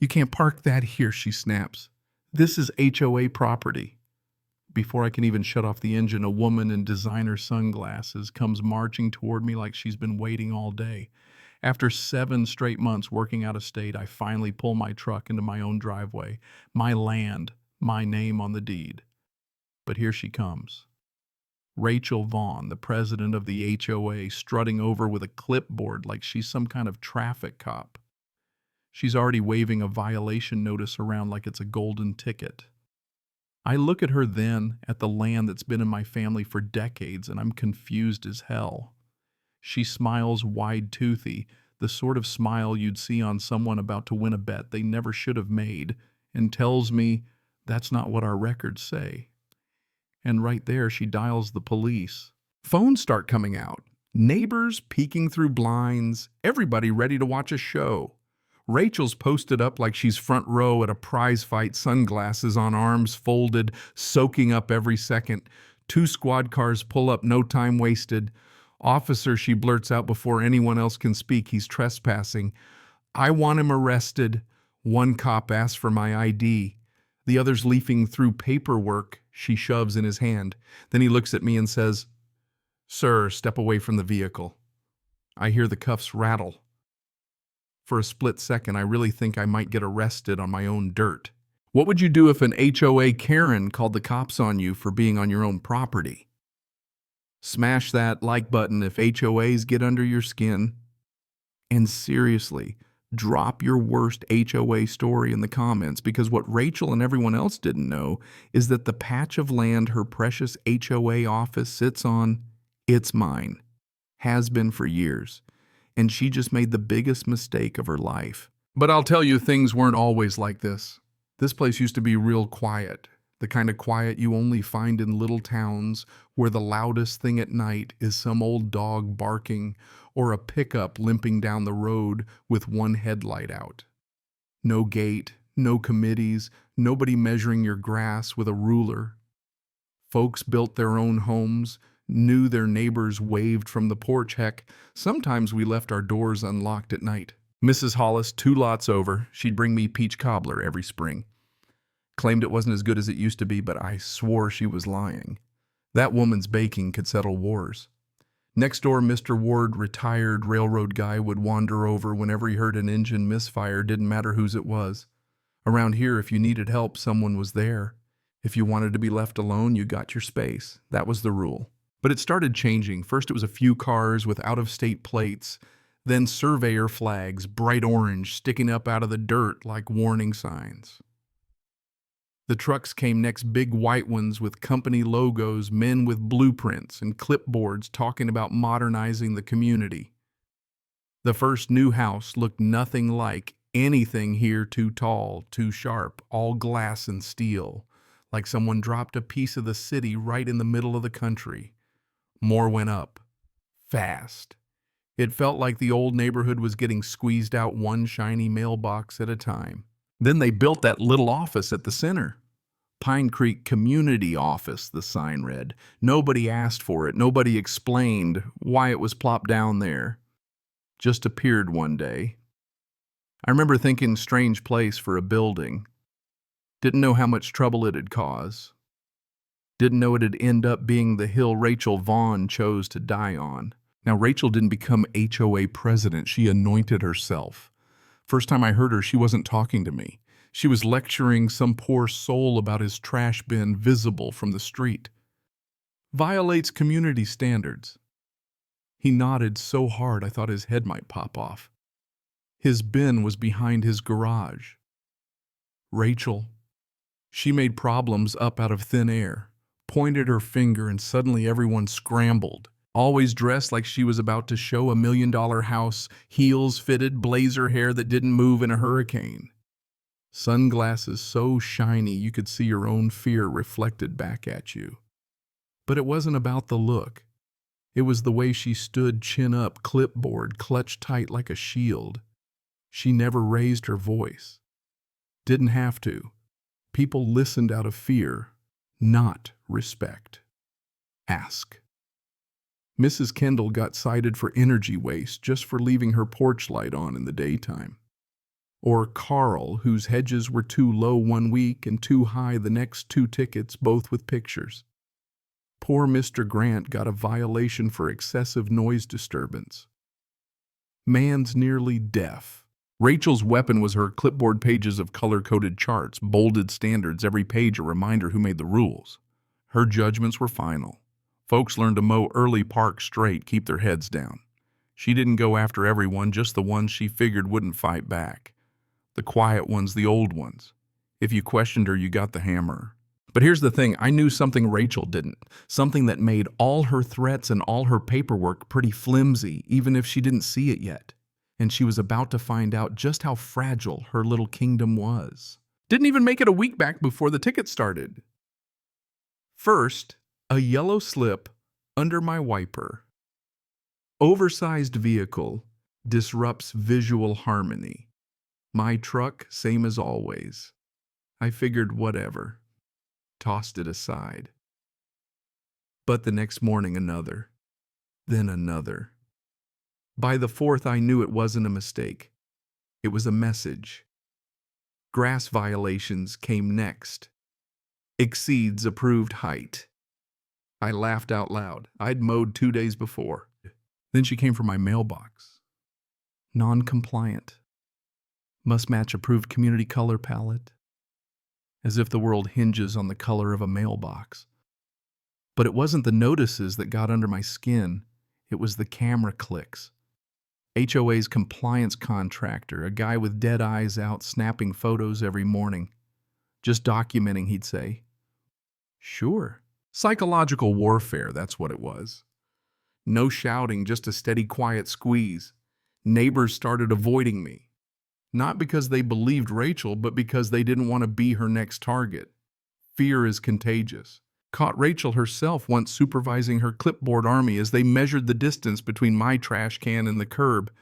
You can't park that here, she snaps. This is HOA property. Before I can even shut off the engine, a woman in designer sunglasses comes marching toward me like she's been waiting all day. After 7 straight months working out of state, I finally pull my truck into my own driveway. My land, my name on the deed. But here she comes. Rachel Vaughn, the president of the HOA, strutting over with a clipboard like she's some kind of traffic cop. She's already waving a violation notice around like it's a golden ticket. I look at her then, at the land that's been in my family for decades, and I'm confused as hell. She smiles wide-toothy, the sort of smile you'd see on someone about to win a bet they never should have made, and tells me that's not what our records say. And right there, she dials the police. Phones start coming out. Neighbors peeking through blinds, everybody ready to watch a show. Rachel's posted up like she's front row at a prize fight, sunglasses on, arms folded, soaking up every second. 2 squad cars pull up, no time wasted. Officer, she blurts out before anyone else can speak, he's trespassing. I want him arrested. 1 cop asks for my ID. The other's leafing through paperwork she shoves in his hand. Then he looks at me and says, "Sir, step away from the vehicle." I hear the cuffs rattle. For a split second, I really think I might get arrested on my own dirt. What would you do if an HOA Karen called the cops on you for being on your own property? Smash that like button if HOAs get under your skin. And seriously, drop your worst HOA story in the comments, because what Rachel and everyone else didn't know is that the patch of land her precious HOA office sits on, it's mine. Has been for years. And she just made the biggest mistake of her life. But I'll tell you, things weren't always like this. This place used to be real quiet, the kind of quiet you only find in little towns where the loudest thing at night is some old dog barking or a pickup limping down the road with one headlight out. No gate, no committees, nobody measuring your grass with a ruler. Folks built their own homes, knew their neighbors waved from the porch. Heck, sometimes we left our doors unlocked at night. Mrs. Hollis, 2 lots over, she'd bring me peach cobbler every spring. Claimed it wasn't as good as it used to be, but I swore she was lying. That woman's baking could settle wars. Next door, Mr. Ward, retired railroad guy, would wander over whenever he heard an engine misfire, didn't matter whose it was. Around here, if you needed help, someone was there. If you wanted to be left alone, you got your space. That was the rule. But it started changing. First, it was a few cars with out-of-state plates, then surveyor flags, bright orange, sticking up out of the dirt like warning signs. The trucks came next, big white ones with company logos, men with blueprints and clipboards talking about modernizing the community. The first new house looked nothing like anything here, too tall, too sharp, all glass and steel, like someone dropped a piece of the city right in the middle of the country. More went up. Fast. It felt like the old neighborhood was getting squeezed out one shiny mailbox at a time. Then they built that little office at the center. Pine Creek Community Office, the sign read. Nobody asked for it. Nobody explained why it was plopped down there. Just appeared one day. I remember thinking, strange place for a building. Didn't know how much trouble it'd cause. Didn't know it'd end up being the hill Rachel Vaughn chose to die on. Now, Rachel didn't become HOA president. She anointed herself. First time I heard her, she wasn't talking to me. She was lecturing some poor soul about his trash bin visible from the street. Violates community standards. He nodded so hard I thought his head might pop off. His bin was behind his garage. Rachel. She made problems up out of thin air, pointed her finger, and suddenly everyone scrambled. Always dressed like she was about to show a $1 million house, heels fitted, blazer hair that didn't move in a hurricane. Sunglasses so shiny you could see your own fear reflected back at you. But it wasn't about the look. It was the way she stood, chin up, clipboard clutched tight like a shield. She never raised her voice. Didn't have to. People listened out of fear, not respect. Ask. Mrs. Kendall got cited for energy waste just for leaving her porch light on in the daytime. Or Carl, whose hedges were too low one week and too high the next 2 tickets, both with pictures. Poor Mr. Grant got a violation for excessive noise disturbance. Man's nearly deaf. Rachel's weapon was her clipboard pages of color-coded charts, bolded standards, every page a reminder who made the rules. Her judgments were final. Folks learned to mow early, park straight, keep their heads down. She didn't go after everyone, just the ones she figured wouldn't fight back. The quiet ones, the old ones. If you questioned her, you got the hammer. But here's the thing, I knew something Rachel didn't. Something that made all her threats and all her paperwork pretty flimsy, even if she didn't see it yet. And she was about to find out just how fragile her little kingdom was. Didn't even make it a week back before the ticket started. First, a yellow slip under my wiper. Oversized vehicle disrupts visual harmony. My truck, same as always. I figured whatever. Tossed it aside. But the next morning another. Then another. By the 4th, I knew it wasn't a mistake. It was a message. Grass violations came next. Exceeds approved height. I laughed out loud. I'd mowed 2 days before. Then she came from my mailbox. Non-compliant. Must match approved community color palette. As if the world hinges on the color of a mailbox. But it wasn't the notices that got under my skin. It was the camera clicks. HOA's compliance contractor, a guy with dead eyes out snapping photos every morning. Just documenting, he'd say. Sure. Psychological warfare, that's what it was. No shouting, just a steady, quiet squeeze. Neighbors started avoiding me. Not because they believed Rachel, but because they didn't want to be her next target. Fear is contagious. Caught Rachel herself once supervising her clipboard army as they measured the distance between my trash can and the curb.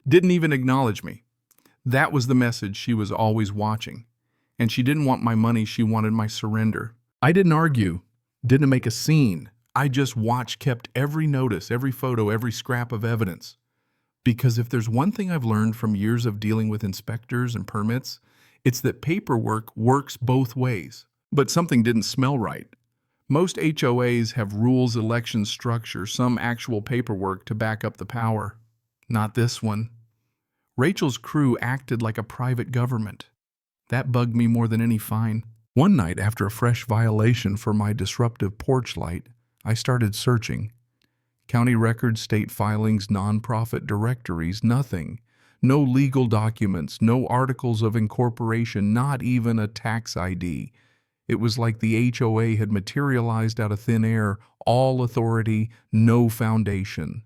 Didn't even acknowledge me. That was the message she was always watching. And she didn't want my money, she wanted my surrender. I didn't argue, didn't make a scene. I just watched, kept every notice, every photo, every scrap of evidence. Because if there's one thing I've learned from years of dealing with inspectors and permits, it's that paperwork works both ways. But something didn't smell right. Most HOAs have rules, election structure, some actual paperwork to back up the power. Not this one. Rachel's crew acted like a private government. That bugged me more than any fine. One night, after a fresh violation for my disruptive porch light, I started searching. County records, state filings, nonprofit directories, nothing. No legal documents, no articles of incorporation, not even a tax ID. It was like the HOA had materialized out of thin air, all authority, no foundation.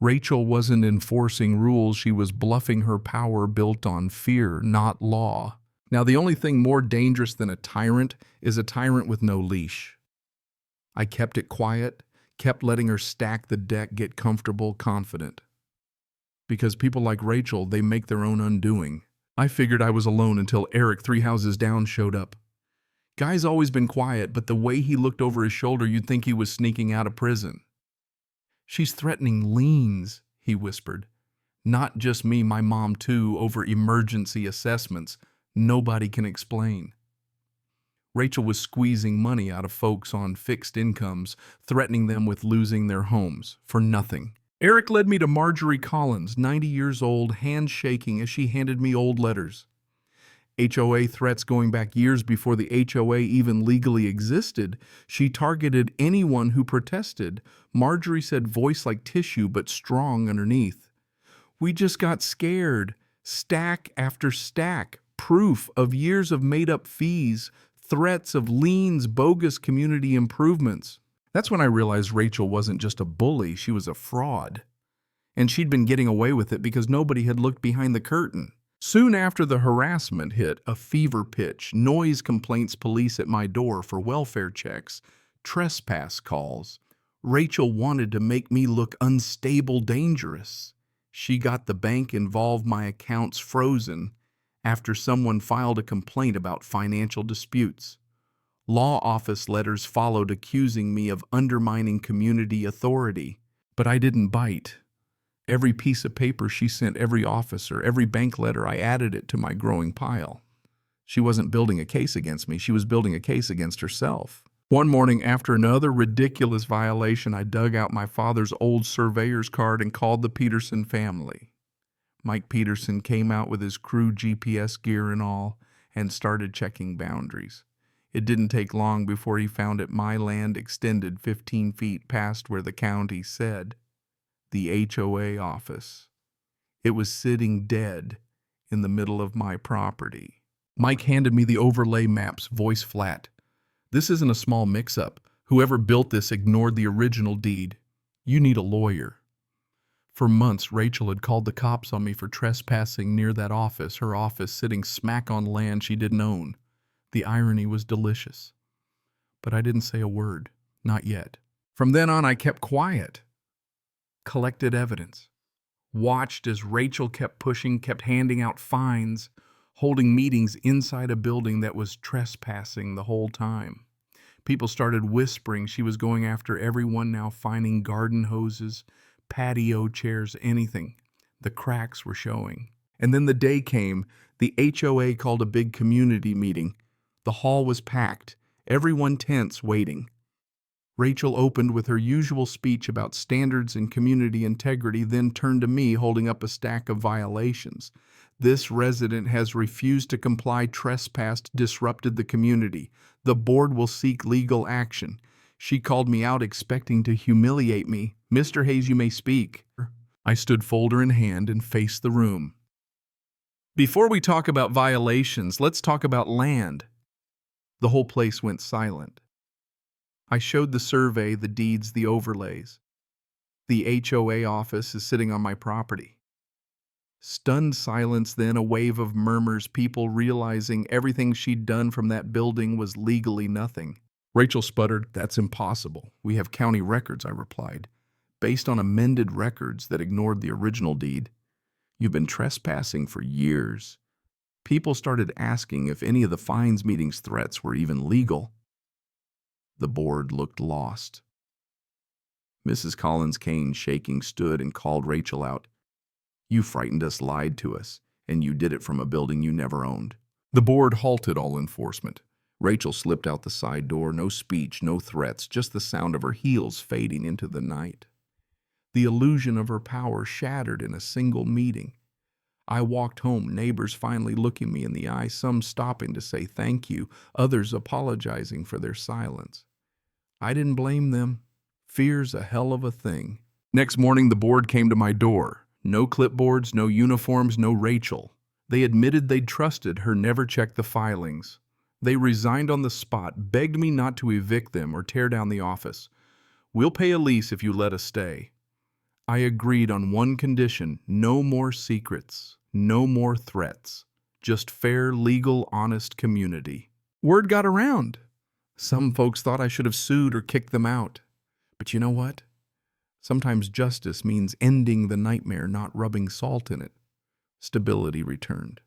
Rachel wasn't enforcing rules, she was bluffing her power built on fear, not law. Now, the only thing more dangerous than a tyrant is a tyrant with no leash. I kept it quiet, kept letting her stack the deck, get comfortable, confident. Because people like Rachel, they make their own undoing. I figured I was alone until Eric, 3 houses down, showed up. Guy's always been quiet, but the way he looked over his shoulder, you'd think he was sneaking out of prison. She's threatening liens, he whispered. Not just me, my mom too, over emergency assessments. Nobody can explain. Rachel was squeezing money out of folks on fixed incomes, threatening them with losing their homes for nothing. Eric led me to Marjorie Collins, 90 years old, hands shaking as she handed me old letters. HOA threats going back years before the HOA even legally existed. She targeted anyone who protested. Marjorie said voice like tissue but strong underneath. We just got scared. Stack after stack. Proof of years of made-up fees. Threats of liens, bogus community improvements. That's when I realized Rachel wasn't just a bully, she was a fraud. And she'd been getting away with it because nobody had looked behind the curtain. Soon after the harassment hit a fever pitch, noise complaints, police at my door for welfare checks, trespass calls. Rachel wanted to make me look unstable, dangerous. She got the bank involved, my accounts frozen, after someone filed a complaint about financial disputes. Law office letters followed accusing me of undermining community authority. But I didn't bite. Every piece of paper she sent every officer, every bank letter, I added it to my growing pile. She wasn't building a case against me. She was building a case against herself. One morning, after another ridiculous violation, I dug out my father's old surveyor's card and called the Peterson family. Mike Peterson came out with his crew GPS gear and all and started checking boundaries. It didn't take long before he found that my land extended 15 feet past where the county said, the HOA office. It was sitting dead in the middle of my property. Mike handed me the overlay maps, voice flat. This isn't a small mix-up. Whoever built this ignored the original deed. You need a lawyer. For months, Rachel had called the cops on me for trespassing near that office, her office sitting smack on land she didn't own. The irony was delicious. But I didn't say a word. Not yet. From then on, I kept quiet. Collected evidence. Watched as Rachel kept pushing, kept handing out fines, holding meetings inside a building that was trespassing the whole time. People started whispering she was going after everyone, now fining garden hoses, patio chairs, anything. The cracks were showing. And then the day came. The HOA called a big community meeting. The hall was packed, everyone tense, waiting. Rachel opened with her usual speech about standards and community integrity, then turned to me holding up a stack of violations. This resident has refused to comply, trespassed, disrupted the community. The board will seek legal action. She called me out, expecting to humiliate me. Mr. Hayes, you may speak. I stood folder in hand and faced the room. Before we talk about violations, let's talk about land. The whole place went silent. I showed the survey, the deeds, the overlays. The HOA office is sitting on my property. Stunned silence, then a wave of murmurs, people realizing everything she'd done from that building was legally nothing. Rachel sputtered, "That's impossible. We have county records," I replied, "based on amended records that ignored the original deed. You've been trespassing for years." People started asking if any of the fines, meetings, threats were even legal. The board looked lost. Mrs. Collins Kane, shaking, stood and called Rachel out. "You frightened us, lied to us, and you did it from a building you never owned." The board halted all enforcement. Rachel slipped out the side door, no speech, no threats, just the sound of her heels fading into the night. The illusion of her power shattered in a single meeting. I walked home, neighbors finally looking me in the eye, some stopping to say thank you, others apologizing for their silence. I didn't blame them. Fear's a hell of a thing. Next morning, the board came to my door. No clipboards, no uniforms, no Rachel. They admitted they'd trusted her, never checked the filings. They resigned on the spot, begged me not to evict them or tear down the office. "We'll pay a lease if you let us stay." I agreed on one condition: no more secrets, no more threats, just fair, legal, honest community. Word got around. Some folks thought I should have sued or kicked them out. But you know what? Sometimes justice means ending the nightmare, not rubbing salt in it. Stability returned.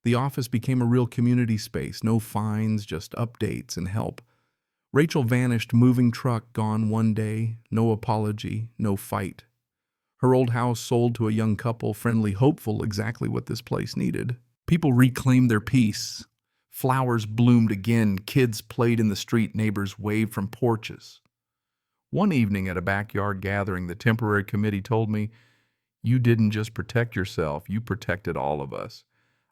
The office became a real community space, no fines, just updates and help. Rachel vanished, moving truck gone one day, no apology, no fight. Her old house sold to a young couple, friendly, hopeful, exactly what this place needed. People reclaimed their peace. Flowers bloomed again, kids played in the street, neighbors waved from porches. One evening at a backyard gathering, the temporary committee told me, "You didn't just protect yourself, you protected all of us."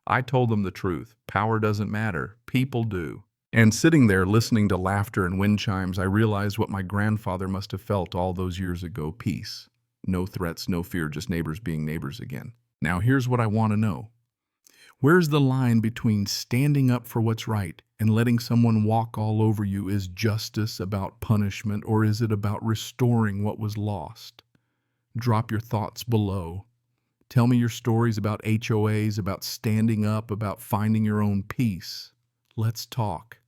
I told them the truth. Power doesn't matter. People do. And sitting there listening to laughter and wind chimes, I realized what my grandfather must have felt all those years ago: peace. No threats, no fear, just neighbors being neighbors again. Now here's what I want to know. Where's the line between standing up for what's right and letting someone walk all over you? Is justice about punishment, or is it about restoring what was lost? Drop your thoughts below. Tell me your stories about HOAs, about standing up, about finding your own peace. Let's talk.